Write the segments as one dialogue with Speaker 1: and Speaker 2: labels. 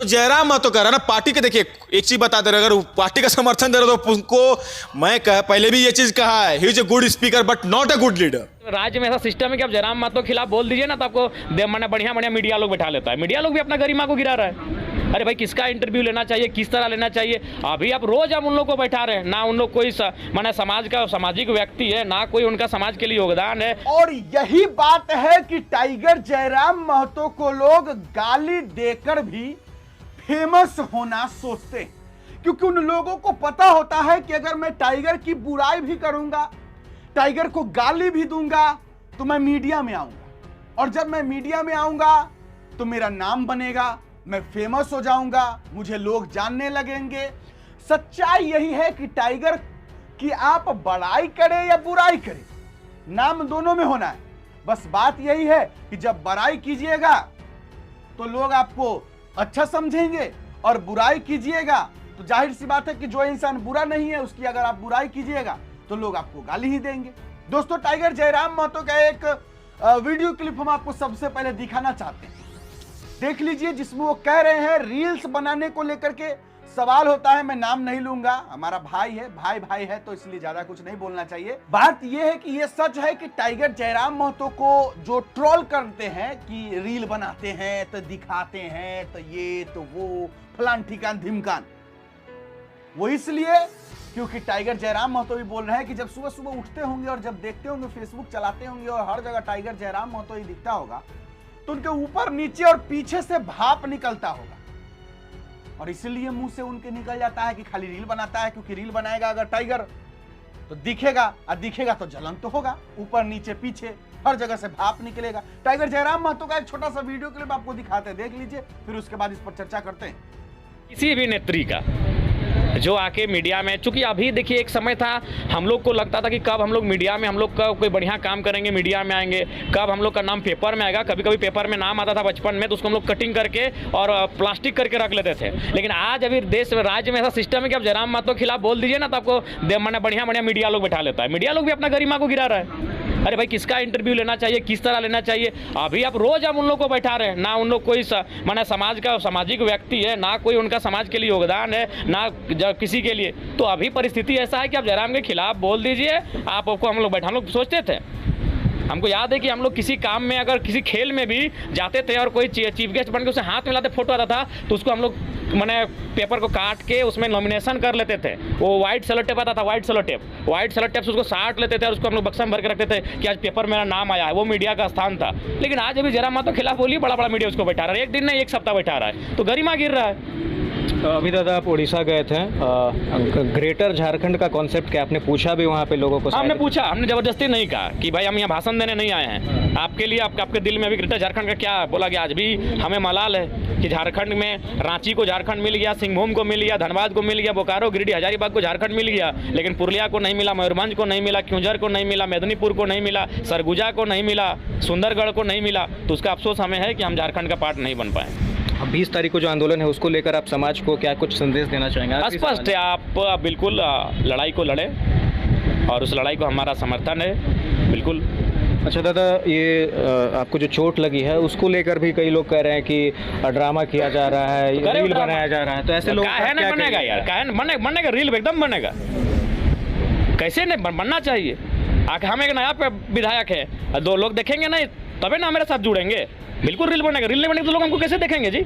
Speaker 1: तो जयराम महतो कह रहा ना पार्टी के, देखिए एक चीज बता दे रहे, अगर पार्टी का समर्थन दे रहे तो उनको मैं पहले भी ये चीज कहा है, he is a good speaker but not a good leader.
Speaker 2: राज्य में ऐसा सिस्टम है कि आप जयराम महतो के खिलाफ बोल दीजिए ना तो आपको मैंने बढ़िया बढ़िया मीडिया लोग बैठा लेता है। मीडिया लोग भी अपना गरिमा को गिरा रहा है। अरे भाई किसका इंटरव्यू लेना चाहिए, किस तरह लेना चाहिए, अभी आप रोज उन लोग को बैठा रहे हैं ना। उन लोग कोई माने समाज का सामाजिक व्यक्ति है ना, कोई उनका समाज के लिए योगदान है।
Speaker 3: और यही बात है कि टाइगर जयराम महतो को लोग गाली देकर भी फेमस होना सोचते हैं, क्योंकि उन लोगों को पता होता है कि अगर मैं टाइगर की बुराई भी करूंगा, टाइगर को गाली भी दूंगा, तो मैं मीडिया में आऊंगा, और जब मैं मीडिया में आऊंगा तो मेरा नाम बनेगा, मैं फेमस हो जाऊंगा, मुझे लोग जानने लगेंगे। सच्चाई यही है कि टाइगर की आप बड़ाई करें या बुराई करें, नाम दोनों में होना है। बस बात यही है कि जब बड़ाई कीजिएगा तो लोग आपको अच्छा समझेंगे, और बुराई कीजिएगा तो जाहिर सी बात है कि जो इंसान बुरा नहीं है उसकी अगर आप बुराई कीजिएगा तो लोग आपको गाली ही देंगे। दोस्तों, टाइगर जयराम महतो का एक वीडियो क्लिप हम आपको सबसे पहले दिखाना चाहते हैं, देख लीजिए, जिसमें वो कह रहे हैं रील्स बनाने को लेकर के सवाल होता है। मैं नाम नहीं लूंगा, हमारा भाई है, भाई है, तो इसलिए ज्यादा कुछ नहीं बोलना चाहिए। बात यह है कि यह सच है कि टाइगर जयराम महतो को जो ट्रोल करते हैं कि रील बनाते हैं तो दिखाते हैं तो ये तो वो फलान ठिकान धिमकान, वो इसलिए क्योंकि टाइगर जयराम महतो भी बोल रहे हैं कि जब सुबह सुबह उठते होंगे और जब देखते होंगे, फेसबुक चलाते होंगे और हर जगह टाइगर जयराम महतो ही दिखता होगा, तो उनके ऊपर नीचे और पीछे से भाप निकलता होगा, और इसीलिए मुंह से उनके निकल जाता है कि खाली रील बनाता है। क्योंकि रील बनाएगा अगर टाइगर तो दिखेगा, और दिखेगा तो जलन तो होगा, ऊपर नीचे पीछे हर जगह से भाप निकलेगा। टाइगर जयराम महतो का एक छोटा सा वीडियो क्लिप आपको दिखाते हैं, देख लीजिए, फिर उसके बाद इस पर चर्चा करते हैं।
Speaker 2: किसी भी नेत्री का जो आके मीडिया में, चूंकि अभी देखिए एक समय था हम लोग को लगता था कि कब हम लोग मीडिया में हम लोग का कोई बढ़िया काम करेंगे, मीडिया में आएंगे, कब हम लोग का नाम पेपर में आएगा। कभी कभी पेपर में नाम आता था बचपन में तो उसको हम लोग कटिंग करके और प्लास्टिक करके रख लेते थे। लेकिन आज अभी देश में, राज्य में ऐसा सिस्टम है कि आप जयराम महतो के खिलाफ बोल दीजिए ना तो आपको मैंने बढ़िया बढ़िया मीडिया लोग बैठा लेता है। मीडिया लोग भी अपना गरिमा को गिरा रहा है। अरे भाई किसका इंटरव्यू लेना चाहिए, किस तरह लेना चाहिए, अभी आप रोज उन लोग को बैठा रहे हैं ना। उन लोग कोई माने समाज का सामाजिक व्यक्ति है ना, कोई उनका समाज के लिए योगदान है ना किसी के लिए। तो अभी परिस्थिति ऐसा है कि आप जयराम के खिलाफ बोल दीजिए, आपको हम लोग सोचते थे, हमको याद है कि हम लोग किसी काम में, अगर किसी खेल में भी जाते थे और कोई चीफ गेस्ट बन के उसे हाथ मिलाते फोटो आता था तो उसको हम लोग मैंने पेपर को काट के उसमें नॉमिनेशन कर लेते थे। वो व्हाइट सेलो टेप आता था, व्हाइट सेलो टेप से उसको साट लेते थे और उसको हम लोग बक्सा में भर के रखते थे कि आज पेपर मेरा नाम आया है। वो मीडिया का स्थान था। लेकिन आज अभी जयराम महतो के खिलाफ बोलिए, बड़ा बड़ा मीडिया उसको बैठा रहा है, एक दिन नहीं एक सप्ताह बैठा रहा है, तो गरिमा गिर रहा है।
Speaker 4: अभी दादा आप उड़ीसा गए थे, ग्रेटर झारखंड का कॉन्सेप्ट क्या आपने पूछा भी वहाँ पे लोगों को?
Speaker 2: हमने पूछा, हमने जबरदस्ती नहीं कहा कि भाई हम यहाँ भाषण देने नहीं आए हैं आपके लिए, आपके दिल में अभी ग्रेटर झारखंड का क्या बोला गया। आज भी हमें मलाल है कि झारखंड में रांची को झारखंड मिल गया, सिंहभूम को मिल गया, धनबाद को मिल गया, बोकारो, गिरिडीह, हजारीबाग को झारखंड मिल गया, लेकिन पुरुलिया को नहीं मिला, मयूरभंज को नहीं मिला, क्योंझर को नहीं मिला, मेदिनीपुर को नहीं मिला, सरगुजा को नहीं मिला, सुंदरगढ़ को नहीं मिला। तो उसका अफसोस हमें है कि हम झारखंड का पार्ट नहीं बन पाए।
Speaker 4: 20 तारीख को जो आंदोलन है उसको लेकर आप समाज को क्या कुछ संदेश देना चाहेंगे?
Speaker 2: स्पष्ट है, आप बिल्कुल लड़ाई को लड़े और उस लड़ाई को हमारा समर्थन है बिल्कुल।
Speaker 4: अच्छा दादा, ये आपको जो चोट लगी है उसको लेकर भी कई लोग कह रहे हैं कि ड्रामा किया जा रहा है, रील बनाया जा रहा है, तो ऐसे लोग
Speaker 2: नहीं बनेगा यार, बनेगा रील एकदम बनेगा, कैसे नहीं बनना चाहिए। हम एक नया विधायक है, 2 लोग देखेंगे नहीं तबे ना मेरे साथ जुड़ेंगे, बिल्कुल रील बनेगा। रील नहीं बनेगा तो लोग हमको कैसे देखेंगे जी?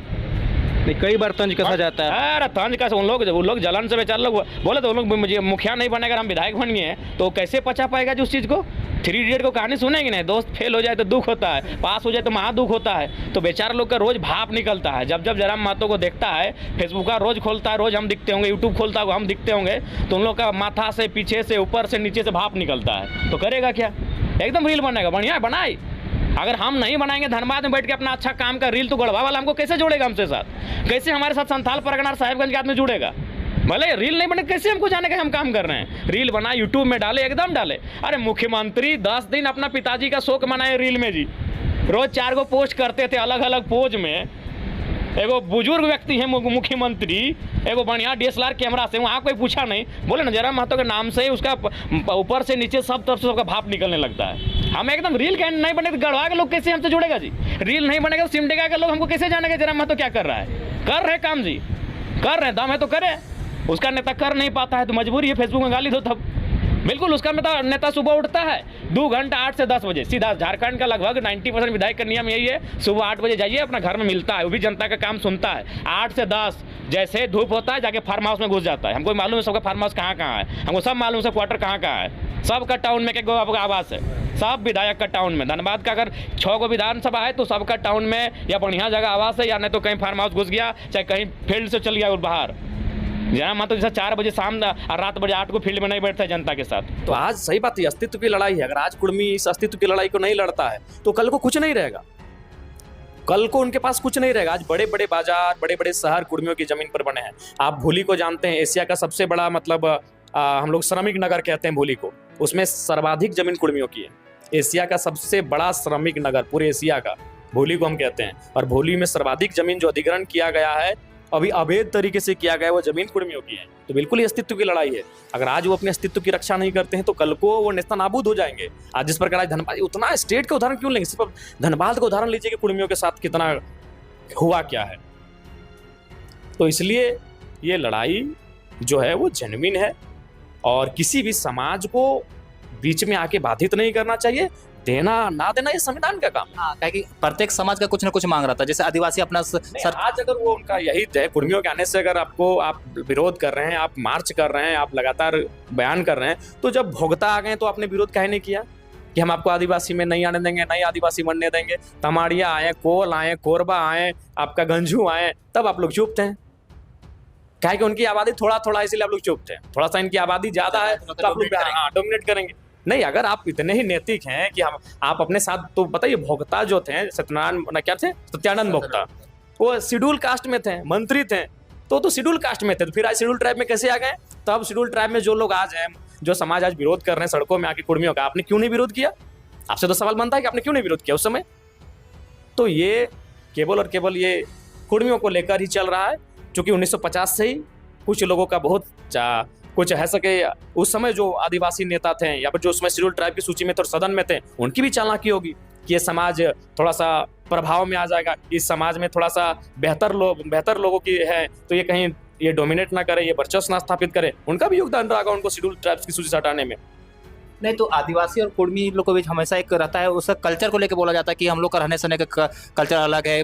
Speaker 4: कई बार तंज कसा जाता है।
Speaker 2: अरे तंज कसा, उन लोग जलन से बेचारे लोग बोले तो उन लोग मुझे मुखिया नहीं बनेगा, हम विधायक बन गए हैं, तो कैसे पचा पाएगा जी उस चीज़ को? 3 इडियट को कहानी सुनेंगे नहीं, दोस्त फेल हो जाए तो दुख होता है, पास हो जाए तो महा दुख होता है। तो बेचारा लोग का रोज भाप निकलता है। जब जयराम महतो को देखता है, फेसबुक का रोज खोलता है, रोज हम दिखते होंगे, यूट्यूब खोलता है हम दिखते होंगे, तो उन लोग का माथा से, पीछे से, ऊपर से, नीचे से भाप निकलता है। तो करेगा क्या? एकदम रील बनेगा, बढ़िया बनाए। अगर हम नहीं बनाएंगे धनबाद में बैठ के अपना अच्छा काम का रील, तो गढ़वा वाला हमको कैसे जोड़ेगा हमसे साथ? कैसे हमारे साथ संथाल परगना साहिबगंज के आदमी जुड़ेगा? भले रील नहीं बने, कैसे हमको जाने का हम काम कर रहे हैं? रील बनाए, यूट्यूब में डाले, एकदम डाले। अरे मुख्यमंत्री 10 दिन अपना पिताजी का शोक मनाए रील में जी, रोज 4 गो पोस्ट करते थे अलग अलग पोज में। एगो बुजुर्ग व्यक्ति है मुख्यमंत्री, एगो बढ़िया DSLR कैमरा से, वहाँ कोई पूछा नहीं, बोले ना जयराम महतो के नाम से ही उसका ऊपर से नीचे सब तरफ से उसका भाप निकलने लगता है। हम एकदम रील नहीं बने तो गढ़वा के लोग कैसे हमसे जुड़ेगा जी? रील नहीं बनेगा तो सिमडेगा के लोग हमको कैसे जानेंगे जरा महतो क्या कर रहा है? कर रहे काम जी, कर रहे, दम है तो करे। उसका नेता कर नहीं पाता है तो मजबूरी है, फेसबुक में गाली दो तब। बिल्कुल, उसका नेता सुबह उठता है 2 घंटा 8 से 10 बजे सीधा। झारखंड का लगभग 90% विधायक का नियम यही है, सुबह 8 बजे जाइए, अपना घर में मिलता है, वो भी जनता का काम सुनता है। 8 से 10 जैसे धूप होता है जाके फार्म हाउस में घुस जाता है। हमको मालूम है सबका फार्म हाउस कहाँ कहाँ है, हमको सब मालूम है सब क्वार्टर कहाँ कहाँ है। सबका टाउन में एक आवास है, सब विधायक का टाउन में। धनबाद का अगर 6 गो विधानसभा है तो सबका टाउन में या बढ़िया जगह आवास है, या नहीं तो कहीं फार्म हाउस घुस गया, चाहे कहीं फील्ड से चल गया बाहर। जहाँ मतलब जैसे 4 बजे शाम और रात बजे 8 को फील्ड में नहीं बैठता है जनता के साथ।
Speaker 5: तो आज सही बात है, अस्तित्व की लड़ाई है। अगर आज कुर्मी इस अस्तित्व की लड़ाई को नहीं लड़ता है तो कल को कुछ नहीं रहेगा, कल को उनके पास कुछ नहीं रहेगा। आज बड़े बड़े बाजार, बड़े बड़े शहर कुर्मियों की जमीन पर बने हैं। आप भूली को जानते हैं, एशिया का सबसे बड़ा मतलब हम लोग श्रमिक नगर कहते हैं भूली को, उसमें सर्वाधिक जमीन कुर्मियों की है। एशिया का सबसे बड़ा श्रमिक नगर पूरे एशिया का भूली को हम कहते हैं, और भूली में सर्वाधिक जमीन जो अधिग्रहण किया गया है, अभी अवैध तरीके से किया गया है, वो जमीन कुर्मियों की है। तो बिल्कुल ही अस्तित्व की लड़ाई है। अगर आज वो अपने अस्तित्व की रक्षा नहीं करते हैं तो कल को वो नेस्तनाबूद हो जाएंगे। आज जिस प्रकार आज धनबाद, उतना स्टेट का उदाहरण क्यों लेंगे, सिर्फ धनबाद का उदाहरण लीजिए कि कुर्मियों के साथ कितना हुआ क्या है। तो इसलिए ये लड़ाई जो है वो जेन्युइन है और किसी भी समाज को बीच में आके बाधित नहीं करना चाहिए। देना ना देना ये संविधान का काम है।
Speaker 6: हाँ, कि प्रत्येक समाज का कुछ ना कुछ मांग रहा था, जैसे आदिवासी अपना
Speaker 5: सर आज अगर वो उनका यही है, कुर्मियों के आने से अगर आप विरोध कर रहे हैं, आप मार्च कर रहे हैं, आप लगातार बयान कर रहे हैं, तो जब भोगता आ गए तो आपने विरोध काहे नहीं किया कि हम आपको आदिवासी में नहीं आने देंगे, नहीं आदिवासी बनने देंगे। तमाड़िया आए, कोल आए, कोरबा आए, आपका गंजू आए, तब आप लोग चुप थे। क्या कि उनकी आबादी थोड़ा थोड़ा, इसलिए आप लोग चुप थे। थोड़ा सा इनकी आबादी ज्यादा है तो आप लोग डोमिनेट करेंगे। नहीं, अगर आप इतने ही नैतिक हैं कि हम आप अपने साथ, तो बताइए भोक्ता जो थे सत्यनारायण क्या थे, सत्यानंद भोक्ता, वो शेड्यूल कास्ट में थे, मंत्री थे, तो शेड्यूल कास्ट में थे, तो फिर आज शेड्यूल ट्राइब में कैसे आ गए? तब शेड्यूल ट्राइब में जो लोग आज हैं, जो समाज आज विरोध कर रहे हैं सड़कों में आके कुर्मियों का, आपने क्यों नहीं विरोध किया? आपसे तो सवाल बनता है कि आपने क्यों नहीं विरोध किया उस समय? तो ये केवल और केवल ये कुर्मियों को लेकर ही चल रहा है, क्योंकि 1950 से ही कुछ लोगों का बहुत कुछ है सके, उस समय जो आदिवासी नेता थे या फिर जो उसमें शेड्यूल ट्राइब की सूची में थे और सदन में थे, उनकी भी चालाकी होगी कि ये समाज थोड़ा सा प्रभाव में आ जाएगा, इस समाज में थोड़ा सा बेहतर लोगों की है, तो ये कहीं ये डोमिनेट ना करे, ये वर्चस्व ना स्थापित करे। उनका भी योगदान रहा उनको शेड्यूल ट्राइब्स की सूची से हटाने में।
Speaker 6: नहीं, तो आदिवासी और कुर्मी लोग के बीच हमेशा एक रहता है, उसका कल्चर को लेकर बोला जाता है कि हम लोग का रहने सहने का कल्चर अलग है,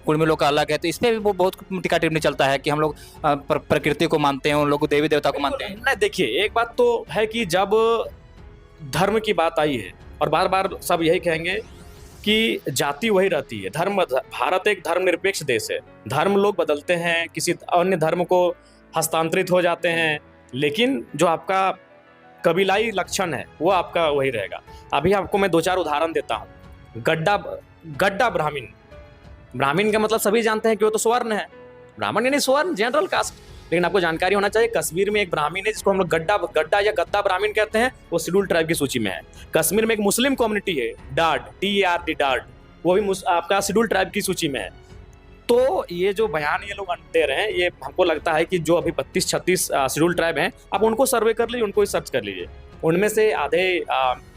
Speaker 6: कुर्मी लोग का अलग है। तो इस पर भी वो बहुत टिका टिप्पणी चलता है कि हम लोग प्रकृति को मानते हैं, उन लोग देवी देवता को मानते हैं।
Speaker 5: नहीं, देखिए एक बात तो है कि जब धर्म की बात आई है, और बार बार सब यही कहेंगे कि जाति वही रहती है, धर्म, भारत एक धर्मनिरपेक्ष देश है, धर्म लोग बदलते हैं, किसी अन्य धर्म को हस्तांतरित हो जाते हैं, लेकिन जो आपका कबीलाई लक्षण है वो आपका वही रहेगा। अभी आपको मैं 2-4 उदाहरण देता हूँ। गड्ढा ब्राह्मण, ब्राह्मण का मतलब सभी जानते हैं कि वो तो स्वर्ण है, ब्राह्मण यानी स्वर्ण, जनरल कास्ट। लेकिन आपको जानकारी होना चाहिए, कश्मीर में एक ब्राह्मण है जिसको हम लोग गड्ढा या गद्दा ब्राह्मण कहते हैं, वो शेड्यूल ट्राइब की सूची में है। कश्मीर में एक मुस्लिम कम्युनिटी है, डार्ड, DARD, डार्ड, वो भी आपका शेड्यूल ट्राइब की सूची में है। तो ये जो बयान ये लोग दे रहे हैं, ये हमको लगता है कि जो अभी 32-36 शेड्यूल ट्राइब हैं, आप उनको सर्वे कर लीजिए, उनको ही सर्च कर लीजिए। उनमें से आधे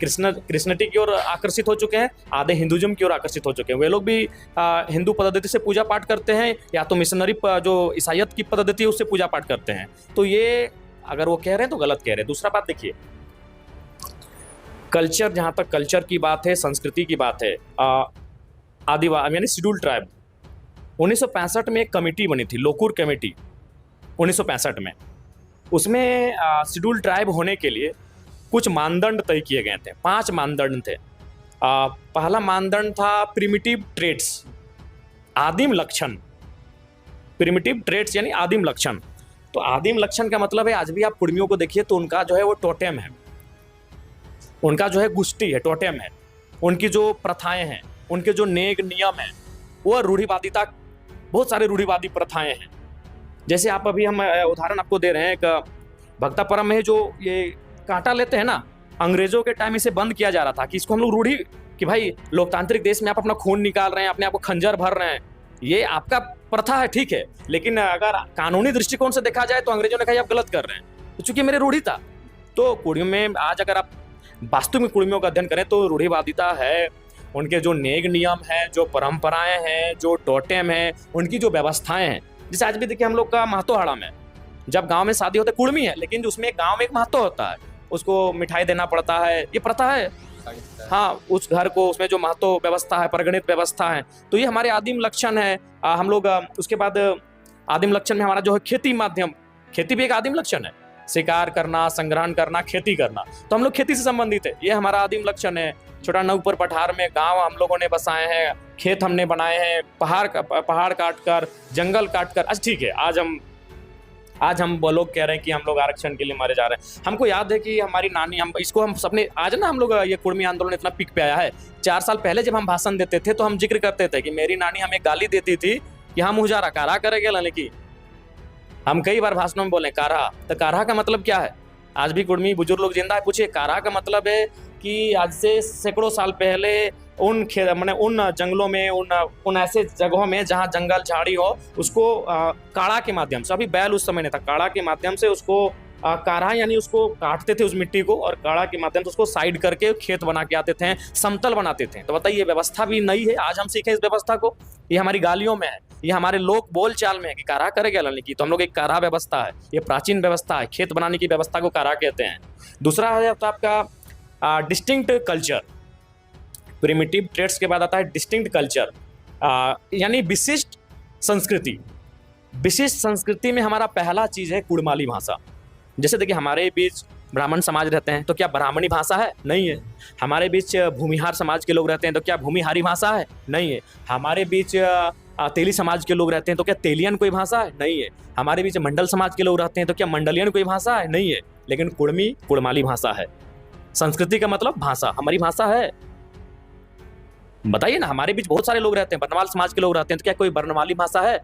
Speaker 5: क्रिश्चियनिटी की ओर आकर्षित हो चुके हैं, आधे हिंदुइज्म की ओर आकर्षित हो चुके हैं। वे लोग भी हिंदू पद्धति से पूजा पाठ करते हैं, या तो मिशनरी जो ईसाइयत की पद्धति है उससे पूजा पाठ करते हैं। तो ये अगर वो कह रहे हैं तो गलत कह रहे हैं। दूसरा बात देखिए, कल्चर, जहाँ तक कल्चर की बात है, संस्कृति की बात है, आदिवासी यानी शेड्यूल ट्राइब, 1965 में एक कमेटी बनी थी, लोकूर कमेटी, 1965 में। उसमें शेड्यूल ट्राइब होने के लिए कुछ मानदंड तय किए गए थे, 5 मानदंड थे। पहला मानदंड था प्रिमिटिव ट्रेट्स, आदिम लक्षण। प्रिमिटिव ट्रेट्स यानी आदिम लक्षण। तो आदिम लक्षण का मतलब है, आज भी आप कुर्मियों को देखिए तो उनका जो है वो टोटेम है, उनका जो है गुष्टी है, टोटेम है, उनकी जो प्रथाएं हैं, उनके जो नेग नियम है, वो रूढ़िवादिता, बहुत सारे रूढ़िवादी प्रथाएं हैं। जैसे आप अभी हम उदाहरण आपको दे रहे हैं, एक भक्तापुरम में जो ये कांटा लेते हैं ना, अंग्रेजों के टाइम इसे बंद किया जा रहा था कि इसको हम लोग रूढ़ी, कि भाई लोकतांत्रिक देश में आप अपना खून निकाल रहे हैं, अपने आप को खंजर भर रहे हैं, ये आपका प्रथा है, ठीक है, लेकिन अगर कानूनी दृष्टिकोण से देखा जाए तो अंग्रेजों ने कहा आप गलत कर रहे हैं, तो चूंकि मेरे रूढ़ी था। तो कुड़ियों में आज अगर आप वास्तव में कुर्मियों का अध्ययन करें तो रूढ़िवादिता है, उनके जो नेग नियम हैं, जो परंपराएं हैं, जो टोटेम हैं, उनकी जो व्यवस्थाएं हैं। जैसे आज भी देखिए हम लोग का महतो में जब गांव में शादी होता है कुर्मी है, लेकिन उसमें गांव में एक महतो होता है, उसको मिठाई देना पड़ता है, ये प्रथा है। हाँ, उस घर को उसमें जो महतो व्यवस्था है, परिगणित व्यवस्था है, तो ये हमारे आदिम लक्षण है। हम लोग उसके बाद आदिम लक्षण में हमारा जो है खेती माध्यम, खेती भी एक आदिम लक्षण है। शिकार करना, संग्रहण करना, खेती करना, तो हम लोग खेती से संबंधित है, ये हमारा आदिम लक्षण है। छोटा नागपुर पठार में गांव हम लोगों ने बसाए हैं, खेत हमने बनाए हैं, पहाड़ काट कर, जंगल काट कर। अच्छा ठीक है, आज हम वो लोग कह रहे हैं कि हम लोग आरक्षण के लिए मारे जा रहे हैं। हमको याद है कि हमारी नानी, हम सपने आज ना हम लोग ये कुर्मी आंदोलन इतना पीक पे आया है। 4 साल पहले जब हम भाषण देते थे तो हम जिक्र करते थे कि मेरी नानी हमें गाली देती थी कि हम मुझारा कारा करेंगे लाने की। हम कई बार भाषणों में बोले कारा, तो कारा का मतलब क्या है? आज भी कुर्मी बुजुर्ग लोग जिंदा है, पूछिए कारा का मतलब है कि आज से सैकड़ों साल पहले उन जंगलों में, उन ऐसे जगहों में जहाँ जंगल झाड़ी हो, उसको काढ़ा के माध्यम से, अभी बैल उस समय नहीं था, काढ़ा के माध्यम से उसको काढ़ा यानी उसको काटते थे उस मिट्टी को, और काढ़ा के माध्यम से उसको साइड करके खेत बना के आते थे, समतल बनाते थे। तो बताइए, व्यवस्था भी नई है, आज हम सीखे इस व्यवस्था को। ये हमारी गालियों में है, ये हमारे लोक बोल चाल में है कि काढ़ा करेगा लाने की, तो हम लोग एक काढ़ा व्यवस्था है, ये प्राचीन व्यवस्था है, खेत बनाने की व्यवस्था को काढ़ा कहते हैं। दूसरा है तो आपका डिस्टिंक्ट कल्चर, प्रिमिटिव ट्रेड्स के बाद आता है डिस्टिंक्ट कल्चर, यानी विशिष्ट संस्कृति। विशिष्ट संस्कृति में हमारा पहला चीज है कुड़माली भाषा। जैसे देखिए, हमारे बीच ब्राह्मण समाज रहते हैं तो क्या ब्राह्मणी भाषा है? नहीं है। हमारे बीच भूमिहार समाज के लोग रहते हैं तो क्या भूमिहारी भाषा है? नहीं है। हमारे बीच तेली समाज के लोग रहते हैं तो क्या तेलियन कोई भाषा है? नहीं है। हमारे बीच मंडल समाज के लोग रहते हैं तो क्या मंडलियन कोई भाषा है? नहीं है। लेकिन कुड़मी कुड़माली भाषा है। संस्कृति का मतलब भाषा, हमारी भाषा है। बताइए ना, हमारे बीच बहुत सारे लोग रहते हैं, बर्नवाल समाज के लोग रहते हैं तो क्या कोई बर्नवाली भाषा है?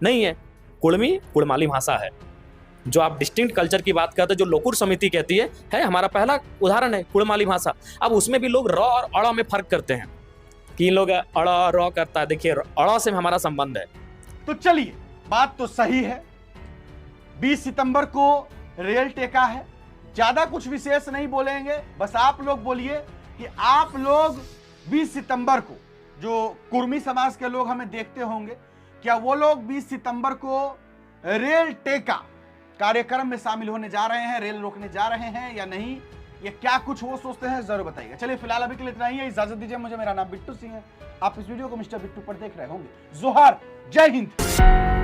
Speaker 5: नहीं है। कुड़मी कुड़माली भाषा है। जो आप डिस्टिंक्ट कल्चर की बात करते हैं, जो लोकुर समिति कहती है हमारा पहला उदाहरण है कुड़माली भाषा। अब उसमें भी लोग र और अड़ में फर्क करते हैं कि लोग अड़ र करता है। देखिए, अड़ से हमारा संबंध है।
Speaker 3: तो चलिए, बात तो सही है, 20 सितंबर को रेल टेका है, ज्यादा कुछ विशेष नहीं बोलेंगे, बस आप लोग बोलिए कि आप लोग 20 सितंबर को, जो कुर्मी समाज के लोग हमें देखते होंगे, क्या वो लोग 20 सितंबर को रेल टेका कार्यक्रम में शामिल होने जा रहे हैं, रेल रोकने जा रहे हैं या नहीं? ये क्या कुछ वो सोचते हैं, जरूर बताइएगा। चलिए, फिलहाल अभी के लिए इतना ही है, इजाजत दीजिए मुझे। मेरा नाम बिट्टू सिंह है, आप इस वीडियो को मिस्टर बिट्टू पर देख रहे होंगे। जोहार, जय हिंद।